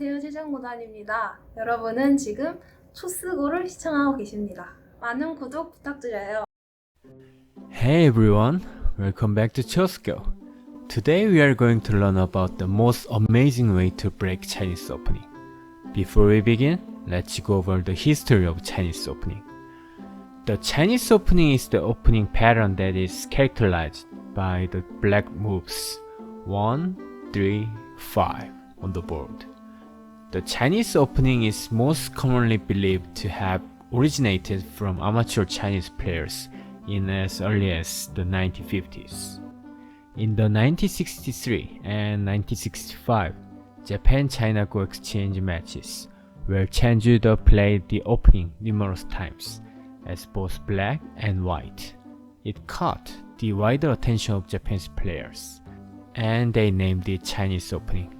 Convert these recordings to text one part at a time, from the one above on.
안녕하세요. 최정구단입니다. 여러분은 지금 초스고를 시청하고 계십니다. 많은 구독 부탁드려요. Hey everyone, welcome back to Chosko. Today we are going to learn about the most amazing way to break Chinese opening. Before we begin, let's go over the history of Chinese opening. The Chinese opening is the opening pattern that is characterized by the black moves 1, 3, 5 on the board. The Chinese opening is most commonly believed to have originated from amateur Chinese players in as early as the 1950s. In the 1963 and 1965 Japan-China Go exchange matches, where Chen Judo played the opening numerous times as both black and white, it caught the wider attention of Japanese players, and they named it Chinese opening.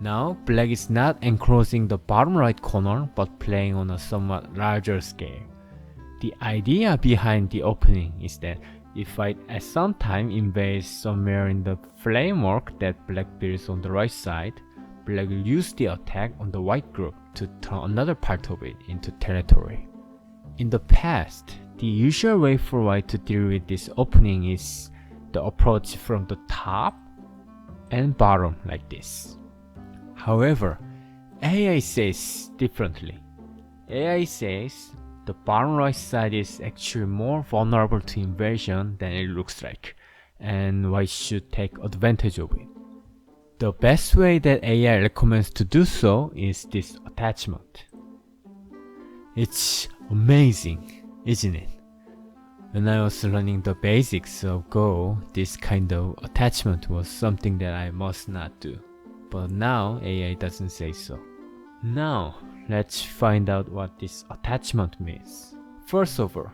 Now, black is not enclosing the bottom right corner but playing on a somewhat larger scale. The idea behind the opening is that if white at some time invades somewhere in the framework that black builds on the right side, black will use the attack on the white group to turn another part of it into territory. In the past, the usual way for white to deal with this opening is the approach from the top and bottom like this. However, AI says differently. AI says the bottom right side is actually more vulnerable to invasion than it looks like, and white should take advantage of it. The best way that AI recommends to do so is this attachment. It's amazing, isn't it? When I was learning the basics of Go, this kind of attachment was something that I must not do. But now AI doesn't say so. Now, let's find out what this attachment means. First of all,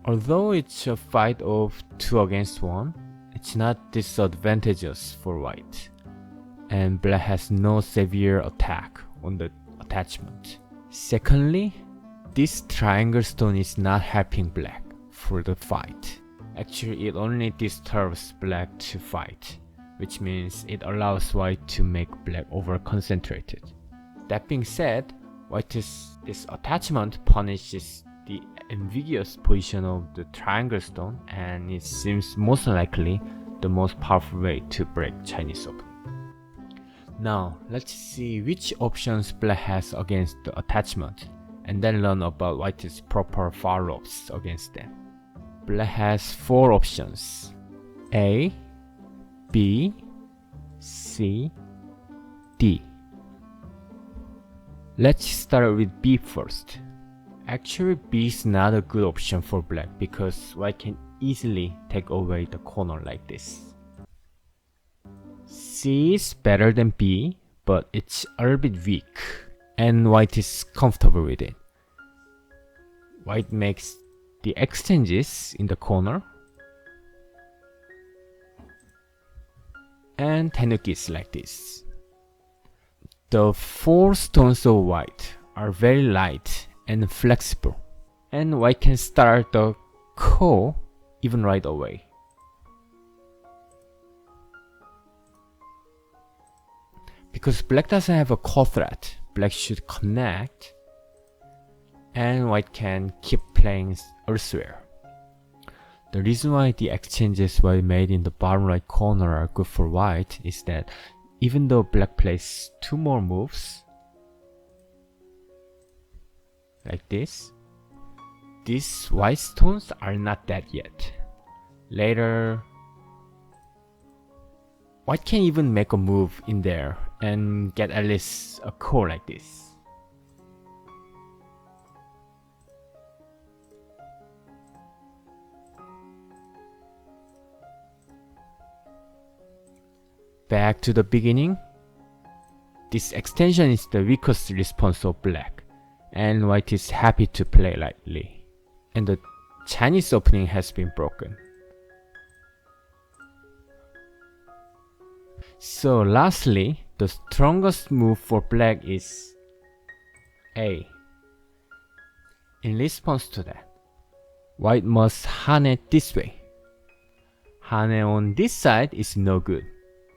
although it's a fight of 2 against 1, it's not disadvantageous for white, and black has no severe attack on the attachment. Secondly, this triangle stone is not helping black for the fight. Actually, it only disturbs black to fight, which means it allows white to make black over-concentrated. That being said, this attachment punishes the ambiguous position of the triangle stone, and it seems most likely the most powerful way to break Chinese opening. Now, let's see which options black has against the attachment, and then learn about white's proper follow-ups against them. Black has 4 options: A, B, C, D. Let's start with B first. Actually, B is not a good option for black because white can easily take away the corner like this. C is better than B, but it's a little bit weak, and white is comfortable with it. White makes the exchanges in the corner, and tenuki is like this. The 4 stones of white are very light and flexible, and white can start the ko even right away. Because black doesn't have a ko threat, black should connect, and white can keep playing elsewhere. The reason why the exchanges white made in the bottom right corner are good for white is that even though black plays 2 more moves, like this, these white stones are not dead yet. Later, white can even make a move in there and get at least a core like this. Back to the beginning, this extension is the weakest response of black, and white is happy to play lightly, and the Chinese opening has been broken. So lastly, the strongest move for black is A. In response to that, white must hane this way. Hane on this side is no good,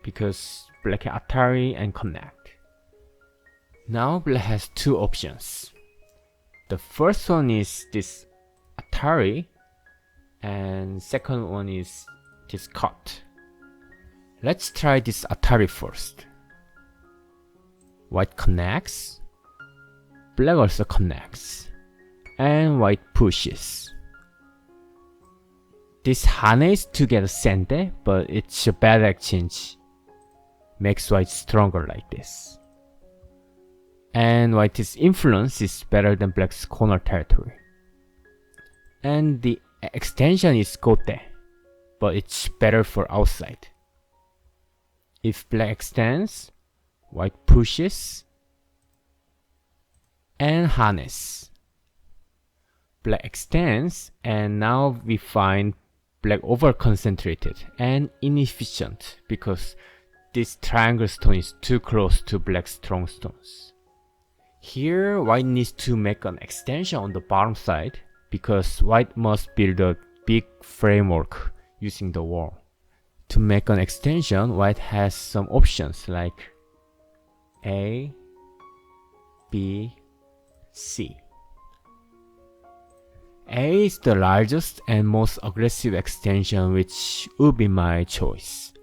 because black can Atari and connect. Now black has two options. The first one is this Atari, and second one is this cut. Let's try this Atari first. White connects, black also connects, and white pushes. This hane is to get a sende, but it's a bad exchange. Makes white stronger like this. And white's influence is better than black's corner territory. And the extension is gote, but it's better for outside. If black extends, white pushes and harness. Black extends, and now we find black over-concentrated and inefficient because this triangle stone is too close to black's strong stones. Here, white needs to make an extension on the bottom side because white must build a big framework using the wall. To make an extension, white has some options like A, B, C. A is the largest and most aggressive extension, which would be my choice.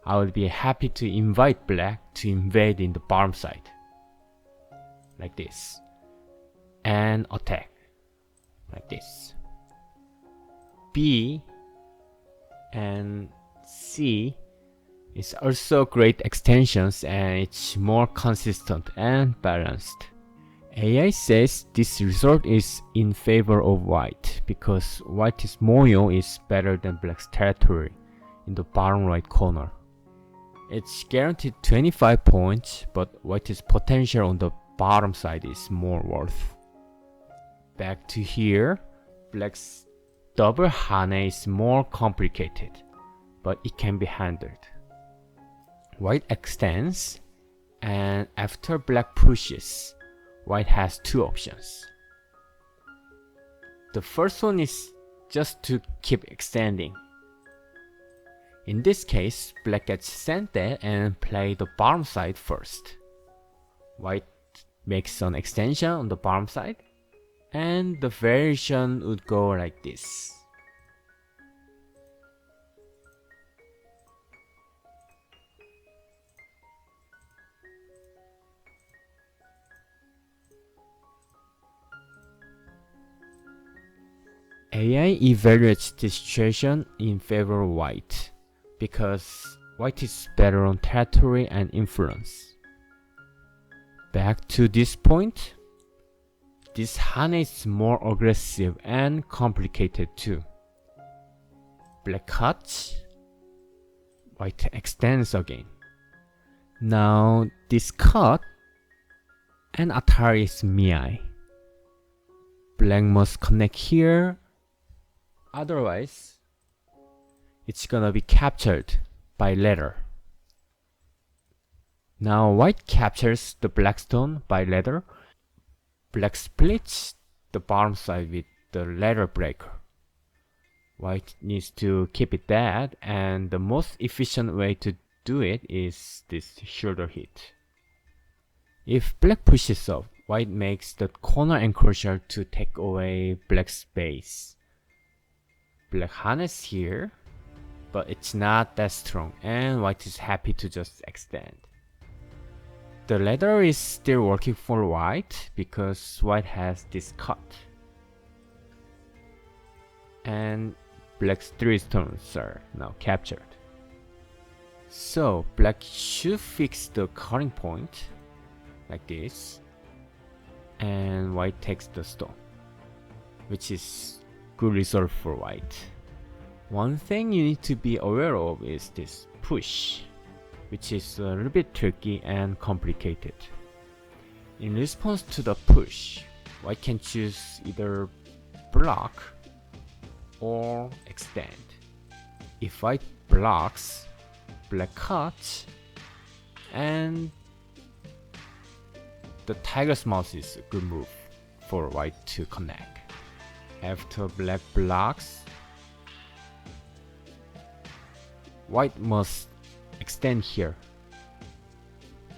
I would be happy to invite black to invade in the bottom side, like this, and attack, like this. B and C is also great extensions, and it's more consistent and balanced. AI says this result is in favor of white because white's moyo is better than black's territory in the bottom right corner. It's guaranteed 25 points, but white's potential on the bottom side is more worth. Back to here, black's double hane is more complicated, but it can be handled. White extends, and after black pushes, white has two options. The first one is just to keep extending. In this case, black gets sent there and play the bottom side first. White makes an extension on the bottom side, and the variation would go like this. AI evaluates the situation in favor of white because white is better on territory and influence. Back to this point, this hane is more aggressive and complicated too. Black cuts, white extends again. Now this cut and Atari is miai. Black must connect here, otherwise it's gonna be captured by ladder. Now white captures the black stone by ladder. Black splits the bottom side with the ladder breaker. White needs to keep it dead, and the most efficient way to do it is this shoulder hit. If black pushes up, white makes the corner enclosure to take away black's base. Black harness here, but it's not that strong, and white is happy to just extend. The ladder is still working for white because white has this cut. And black's 3 stones are now captured. So black should fix the cutting point like this, and white takes the stone, which is good result for white. One thing you need to be aware of is this push, which is a little bit tricky and complicated. In response to the push, white can choose either block or extend. If white blocks, black cuts, and the tiger's mouth is a good move for white to connect. After black blocks, white must extend here,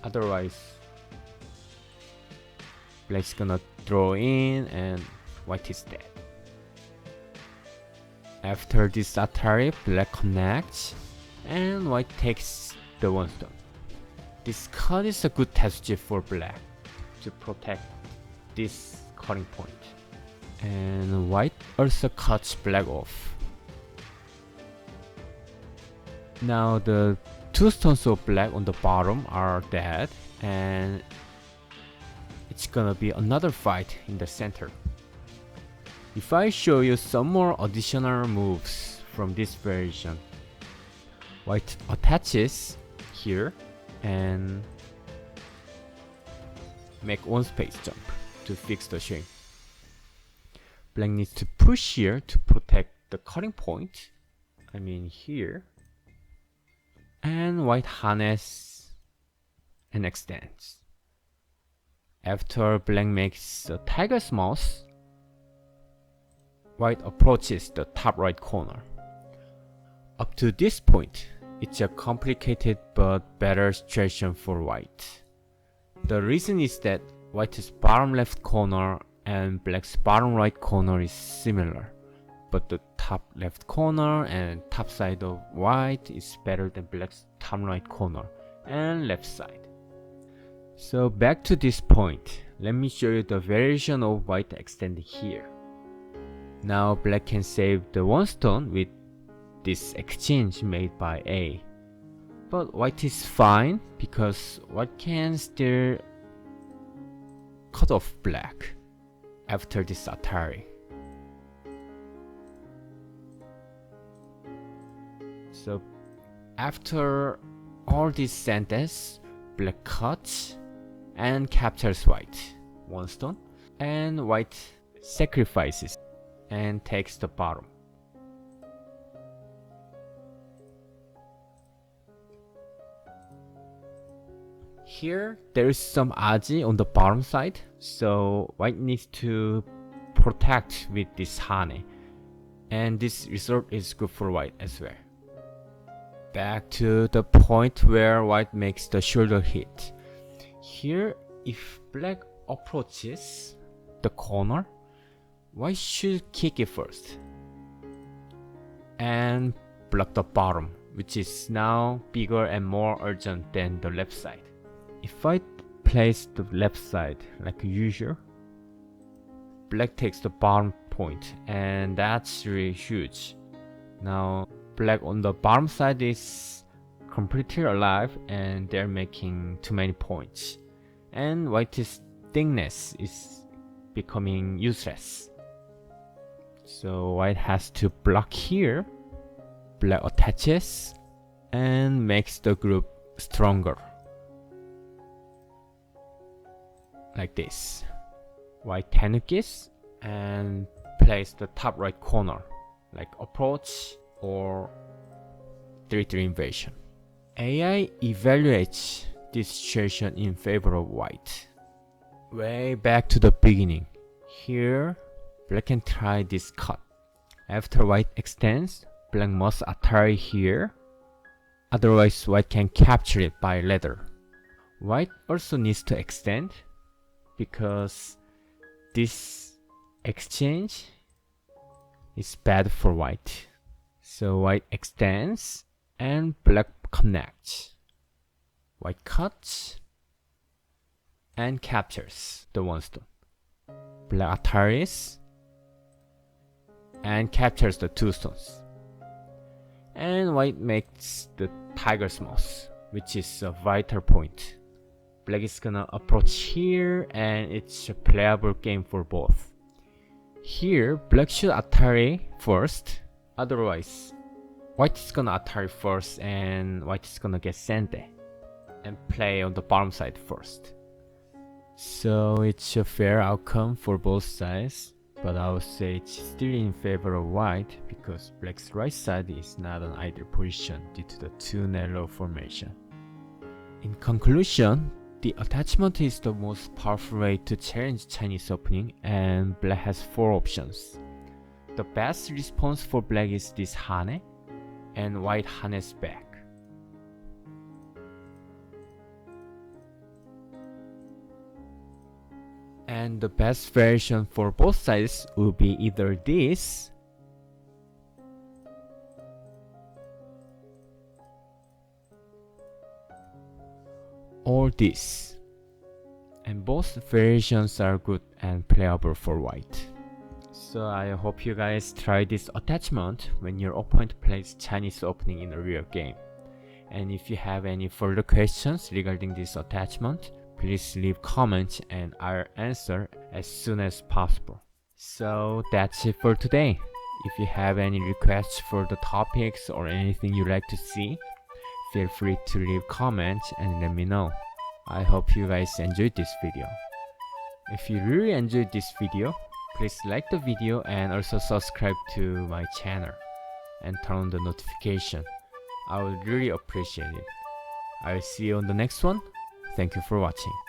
otherwise Black's gonna throw in and white is dead. After this Atari, black connects and white takes the one stone. This cut is a good strategy for black to protect this cutting point. And white also cuts black off. Now the two stones of black on the bottom are dead, and it's gonna be another fight in the center. If I show you some more additional moves from this version, white attaches here and make one space jump to fix the shape. Black needs to push here to protect the cutting point, I mean here, and white harness and extends. After black makes a tiger's mouth, white approaches the top right corner. Up to this point, it's a complicated but better situation for white. The reason is that white's bottom left corner and black's bottom right corner is similar, but the top left corner and top side of white is better than black's top right corner and left side. So back to this point, let me show you the variation of white extending here. Now black can save the one stone with this exchange made by A. But white is fine because white can still cut off black after this Atari. So after all this sentence, black cuts and captures white, one stone, and white sacrifices and takes the bottom. Here there is some aji on the bottom side, so white needs to protect with this hane, and this result is good for white as well. Back to the point where white makes the shoulder hit. Here, if black approaches the corner, white should kick it first and block the bottom, which is now bigger and more urgent than the left side. If I place the left side like usual, black takes the bottom point, and that's really huge. Now black on the bottom side is completely alive and they're making too many points, and white's thickness is becoming useless. So white has to block here, black attaches and makes the group stronger. Like this. White tanukis and place the top right corner, like approach or 3-3 invasion. AI evaluates this situation in favor of white. Way back to the beginning. Here, black can try this cut. After white extends, black must Atari here. Otherwise, white can capture it by ladder. White also needs to extend because this exchange is bad for white. So white extends and black connects. White cuts and captures the one stone. Black Ataris and captures the two stones. And white makes the tiger's mouth, which is a vital point. Black is gonna approach here, and it's a playable game for both. Here, black should Atari first, otherwise white is gonna Atari first and white is gonna get Sente and play on the bottom side first. So it's a fair outcome for both sides, but I would say it's still in favor of white because black's right side is not an ideal position due to the too narrow formation. In conclusion, the attachment is the most powerful way to challenge Chinese opening, and black has 4 options. The best response for black is this hane, and white hanes back. And the best version for both sides will be either this or this. And both versions are good and playable for white. So I hope you guys try this attachment when your opponent plays Chinese opening in a real game. And if you have any further questions regarding this attachment, please leave comments and I'll answer as soon as possible. So that's it for today. If you have any requests for the topics or anything you'd like to see, feel free to leave comments and let me know. I hope you guys enjoyed this video. If you really enjoyed this video, please like the video and also subscribe to my channel and turn on the notification. I would really appreciate it. I'll see you on the next one. Thank you for watching.